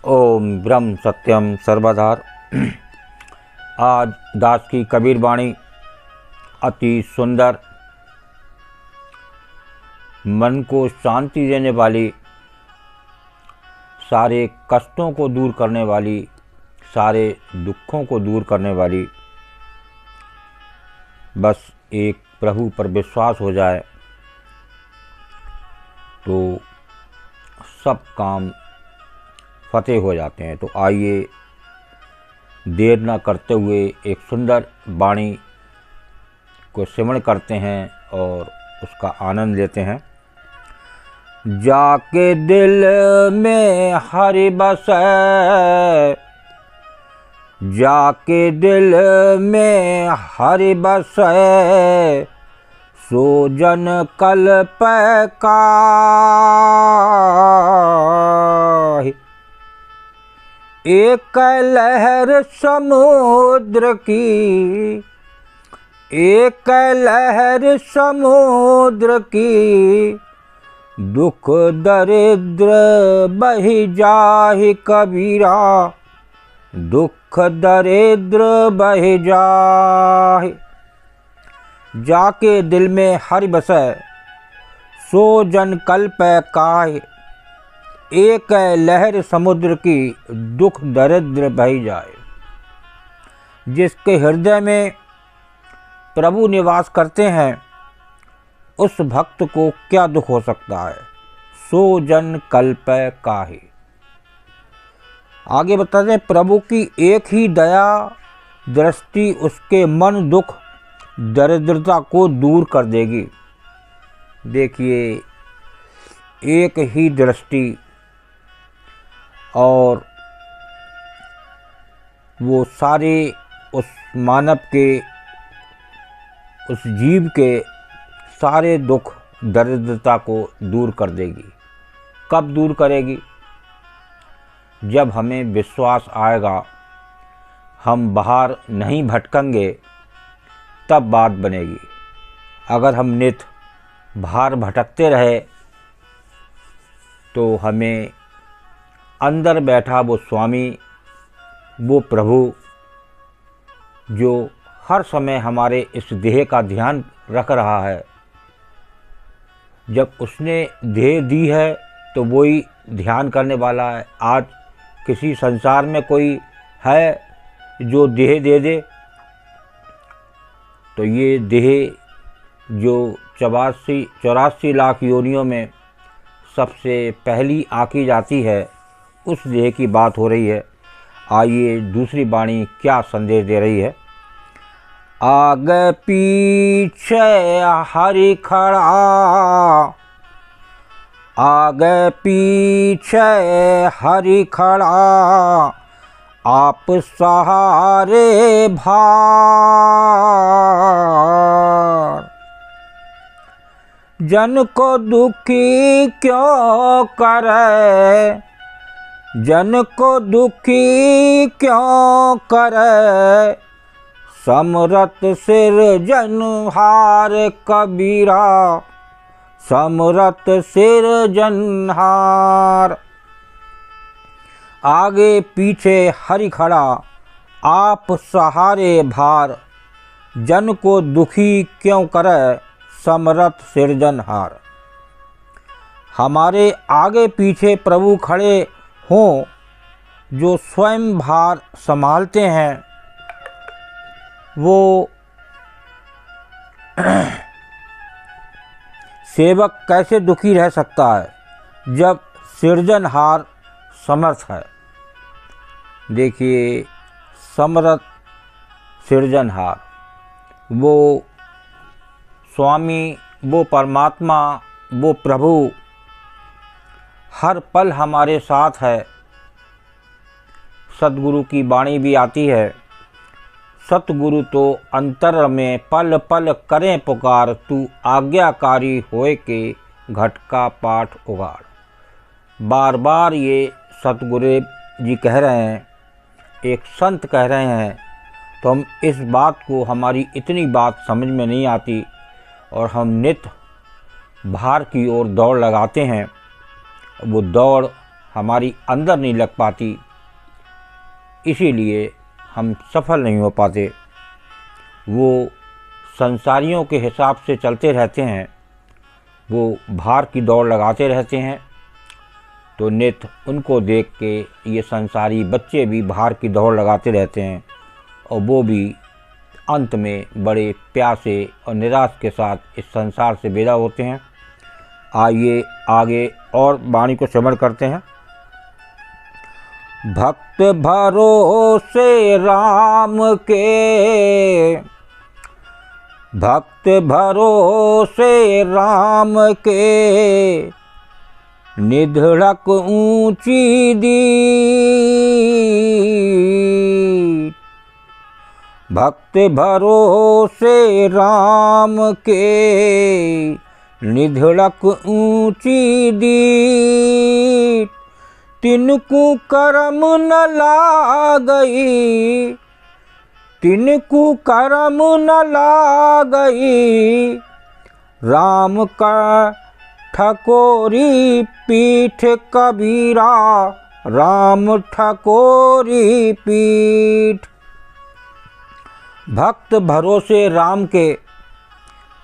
ओम ब्रह्म सत्यम सर्वधार। आज दास की कबीर वाणी अति सुंदर, मन को शांति देने वाली, सारे कष्टों को दूर करने वाली, सारे दुखों को दूर करने वाली। बस एक प्रभु पर विश्वास हो जाए तो सब काम फतेह हो जाते हैं। तो आइए देर न करते हुए एक सुंदर वाणी को श्रवण करते हैं और उसका आनंद लेते हैं। जाके दिल में हरि बसै, जाके दिल में हरि बसै, सो जन कल्प काहि। एक लहर समुद्र की, एक लहर समुद्र की, दुख दरिद्र बहि जाहि कबीरा, दुख दरिद्र बहि जाहि। जाके दिल में हरि बसै, सो जन कल्प काहि। एक लहर समुद्र की, दुख दरिद्र बह जाए। जिसके हृदय में प्रभु निवास करते हैं उस भक्त को क्या दुख हो सकता है। सो जन कल्प काहि। आगे बताते हैं, प्रभु की एक ही दया दृष्टि उसके मन दुख दरिद्रता को दूर कर देगी। देखिए, एक ही दृष्टि और वो सारे उस मानव के, उस जीव के सारे दुख दरिद्रता को दूर कर देगी। कब दूर करेगी? जब हमें विश्वास आएगा, हम बाहर नहीं भटकेंगे, तब बात बनेगी। अगर हम नित बाहर भटकते रहे तो हमें अंदर बैठा वो स्वामी, वो प्रभु जो हर समय हमारे इस देह का ध्यान रख रहा है, जब उसने देह दी है तो वही ध्यान करने वाला है। आज किसी संसार में कोई है जो देह दे दे? तो ये देह जो 84 लाख योनियों में सबसे पहली आकी जाती है, उस देह की बात हो रही है। आइए दूसरी वाणी क्या संदेश दे रही है। आगे पीछे हरि खड़ा, आगे पीछे हरि खड़ा, आप सहारे भार। जन को दुखी क्यों करे, जन को दुखी क्यों करे, समरत सिरजनहार कबीरा, समरत सिरजनहार। आगे पीछे हरि खड़ा, आप सहारे भार, जन को दुखी क्यों करे, समरत सिरजनहार। हमारे आगे पीछे प्रभु खड़े हों, जो स्वयं भार संभालते हैं। वो सेवक कैसे दुखी रह सकता है जब सिरजनहार समर्थ है। देखिए, समर्थ सिरजनहार, वो स्वामी, वो परमात्मा, वो प्रभु हर पल हमारे साथ है। सतगुरु की वाणी भी आती है, सतगुरु तो अंतर में पल पल करें पुकार, तू आज्ञाकारी होए के घट का पाठ उगाड़। बार बार ये सतगुरु जी कह रहे हैं, एक संत कह रहे हैं, तो हम इस बात को, हमारी इतनी बात समझ में नहीं आती और हम नित बाहर की ओर दौड़ लगाते हैं। वो दौड़ हमारी अंदर नहीं लग पाती, इसीलिए हम सफल नहीं हो पाते। वो संसारियों के हिसाब से चलते रहते हैं, वो भार की दौड़ लगाते रहते हैं, तो नित उनको देख के ये संसारी बच्चे भी भार की दौड़ लगाते रहते हैं और वो भी अंत में बड़े प्यासे और निराश के साथ इस संसार से विदा होते हैं। आइए आगे और वाणी को श्रवण करते हैं। भक्त भरोसे राम के, भक्त भरोसे राम के, निधड़क ऊंची दीठ। भक्त भरोसे राम के, निधड़क ऊंची दीठ। तिनको करम न लागई, तिनको करम न लागई, राम का ठकोरी पीठ कबीरा, राम ठकोरी पीठ। भक्त भरोसे राम के,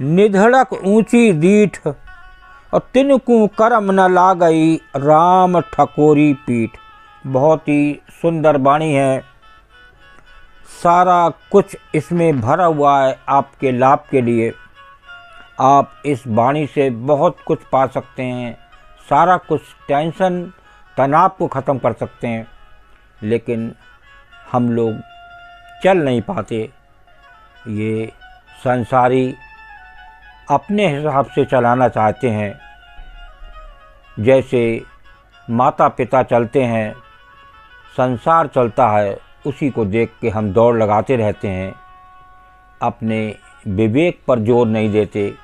निधड़क ऊंची दीठ, और तिनको करम न लागई, राम ठकोरी पीठ। बहुत ही सुंदर वाणी है, सारा कुछ इसमें भरा हुआ है आपके लाभ के लिए। आप इस वाणी से बहुत कुछ पा सकते हैं, सारा कुछ टेंशन तनाव को ख़त्म कर सकते हैं, लेकिन हम लोग चल नहीं पाते। ये संसारी अपने हिसाब से चलाना चाहते हैं, जैसे माता पिता चलते हैं, संसार चलता है, उसी को देख के हम दौड़ लगाते रहते हैं, अपने विवेक पर जोर नहीं देते।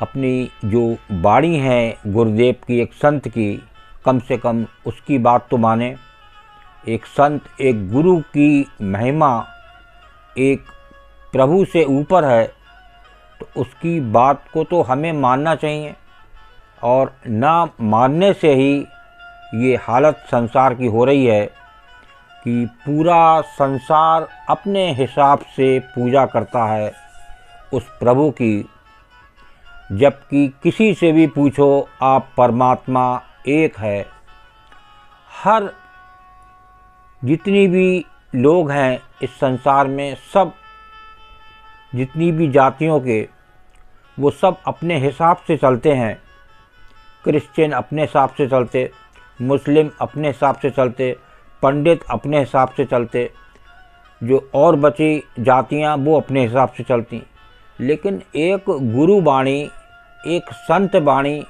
अपनी जो वाणी है गुरुदेव की, एक संत की, कम से कम उसकी बात तो माने। एक संत, एक गुरु की महिमा एक प्रभु से ऊपर है, तो उसकी बात को तो हमें मानना चाहिए। और ना मानने से ही ये हालत संसार की हो रही है कि पूरा संसार अपने हिसाब से पूजा करता है उस प्रभु की, जबकि किसी से भी पूछो आप, परमात्मा एक है। हर जितनी भी लोग हैं इस संसार में, सब जितनी भी जातियों के, वो सब अपने हिसाब से चलते हैं। क्रिश्चियन अपने हिसाब से चलते, मुस्लिम अपने हिसाब से चलते, पंडित अपने हिसाब से चलते, जो और बची जातियां वो अपने हिसाब से चलती। लेकिन एक गुरु वाणी, एक संत वाणी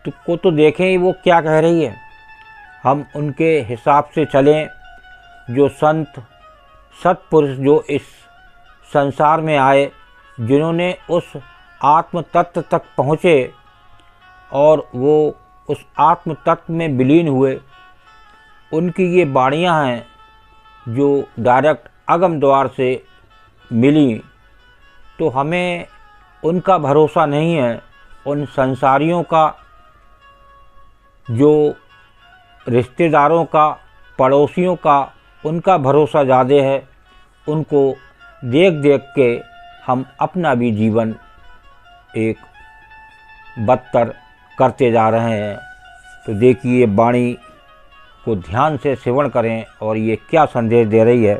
को तो देखें ही वो क्या कह रही है। हम उनके हिसाब से चलें। जो संत सत्पुरुष जो इस संसार में आए, जिन्होंने उस आत्म तत्व तक पहुँचे और वो उस आत्म तत्व में विलीन हुए, उनकी ये वाणियाँ हैं जो डायरेक्ट अगम द्वार से मिली। तो हमें उनका भरोसा नहीं है, उन संसारियों का, जो रिश्तेदारों का, पड़ोसियों का, उनका भरोसा ज़्यादा है। उनको देख देख के हम अपना भी जीवन एक बदतर करते जा रहे हैं। तो देखिए वाणी को ध्यान से श्रवण करें और ये क्या संदेश दे रही है।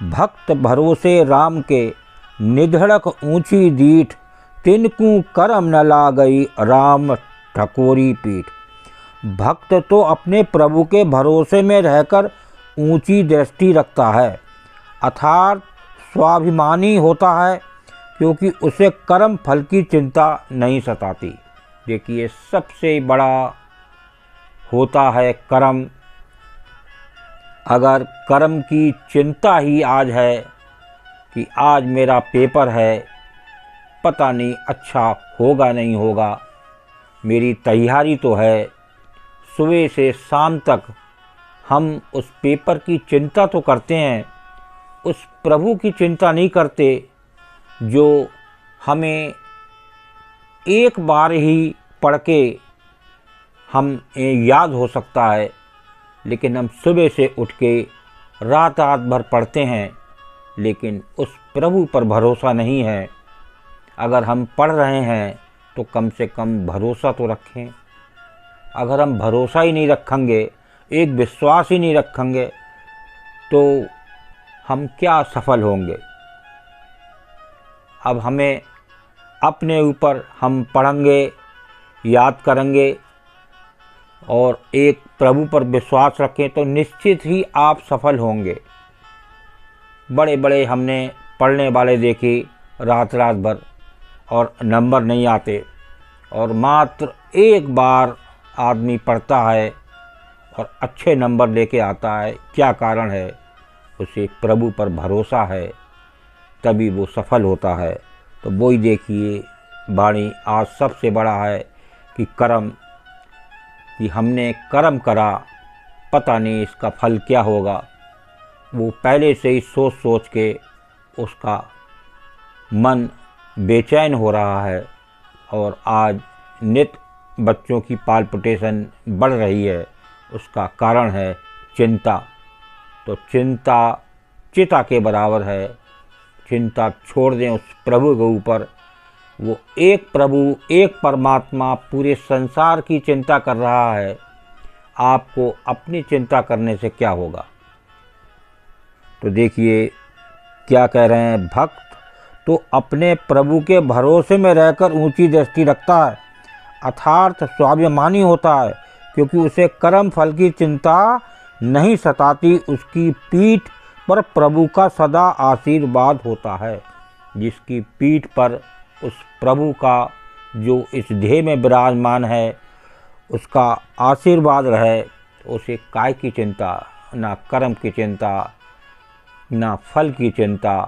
भक्त भरोसे राम के, निधड़क ऊंची दीठ, तिनको करम न लागई, राम ठकोरी पीठ। भक्त तो अपने प्रभु के भरोसे में रहकर ऊंची दृष्टि रखता है, अर्थात स्वाभिमानी होता है, क्योंकि उसे कर्म फल की चिंता नहीं सताती। देखिए सबसे बड़ा होता है कर्म। अगर कर्म की चिंता ही आज है कि आज मेरा पेपर है, पता नहीं अच्छा होगा नहीं होगा, मेरी तैयारी तो है, सुबह से शाम तक हम उस पेपर की चिंता तो करते हैं, उस प्रभु की चिंता नहीं करते जो हमें एक बार ही पढ़ के हम याद हो सकता है, लेकिन हम सुबह से उठ के रात रात भर पढ़ते हैं, लेकिन उस प्रभु पर भरोसा नहीं है। अगर हम पढ़ रहे हैं तो कम से कम भरोसा तो रखें। अगर हम भरोसा ही नहीं रखेंगे, एक विश्वास ही नहीं रखेंगे, तो हम क्या सफल होंगे। अब हमें अपने ऊपर हम पढ़ेंगे, याद करेंगे और एक प्रभु पर विश्वास रखें तो निश्चित ही आप सफल होंगे। बड़े बड़े हमने पढ़ने वाले देखे रात रात भर और नंबर नहीं आते, और मात्र एक बार आदमी पढ़ता है और अच्छे नंबर लेके आता है। क्या कारण है? उसे प्रभु पर भरोसा है, तभी वो सफल होता है। तो वही देखिए वाणी आज सबसे बड़ा है कि कर्म, कि हमने कर्म करा, पता नहीं इसका फल क्या होगा। वो पहले से ही सोच सोच के उसका मन बेचैन हो रहा है, और आज नित्य बच्चों की पाल्पिटेशन बढ़ रही है। उसका कारण है चिंता। तो चिंता चिता के बराबर है। चिंता छोड़ दें उस प्रभु के ऊपर। वो एक प्रभु, एक परमात्मा पूरे संसार की चिंता कर रहा है। आपको अपनी चिंता करने से क्या होगा? तो देखिए क्या कह रहे हैं भक्त, तो अपने प्रभु के भरोसे में रहकर ऊंची दृष्टि रखता है, अर्थात स्वाभिमानी होता है, क्योंकि उसे कर्म फल की चिंता नहीं सताती। उसकी पीठ पर प्रभु का सदा आशीर्वाद होता है। जिसकी पीठ पर उस प्रभु का जो इस देह में विराजमान है उसका आशीर्वाद रहे, उसे काय की चिंता, ना कर्म की चिंता, ना फल की चिंता।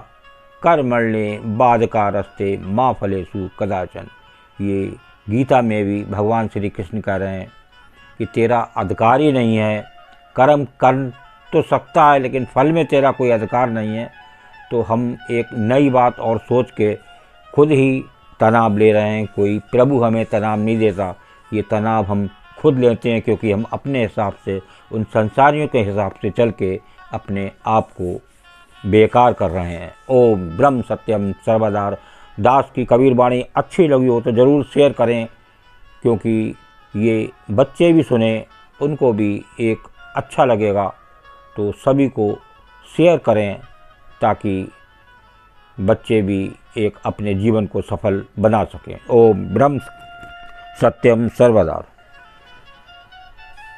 कर्मण्ये बाधका रस्ते माँ फलेषु कदाचन। ये गीता में भी भगवान श्री कृष्ण कह रहे हैं कि तेरा अधिकार ही नहीं है। कर्म कर तो सकता है, लेकिन फल में तेरा कोई अधिकार नहीं है। तो हम एक नई बात और सोच के खुद ही तनाव ले रहे हैं। कोई प्रभु हमें तनाव नहीं देता, ये तनाव हम खुद लेते हैं, क्योंकि हम अपने हिसाब से, उन संसारियों के हिसाब से चल के अपने आप को बेकार कर रहे हैं। ओम ब्रह्म सत्यम सर्वदा। दास की कबीर वाणी अच्छी लगी हो तो ज़रूर शेयर करें, क्योंकि ये बच्चे भी सुने, उनको भी एक अच्छा लगेगा। तो सभी को शेयर करें ताकि बच्चे भी एक अपने जीवन को सफल बना सकें। ओम ब्रह्म सत्यम सर्वदा।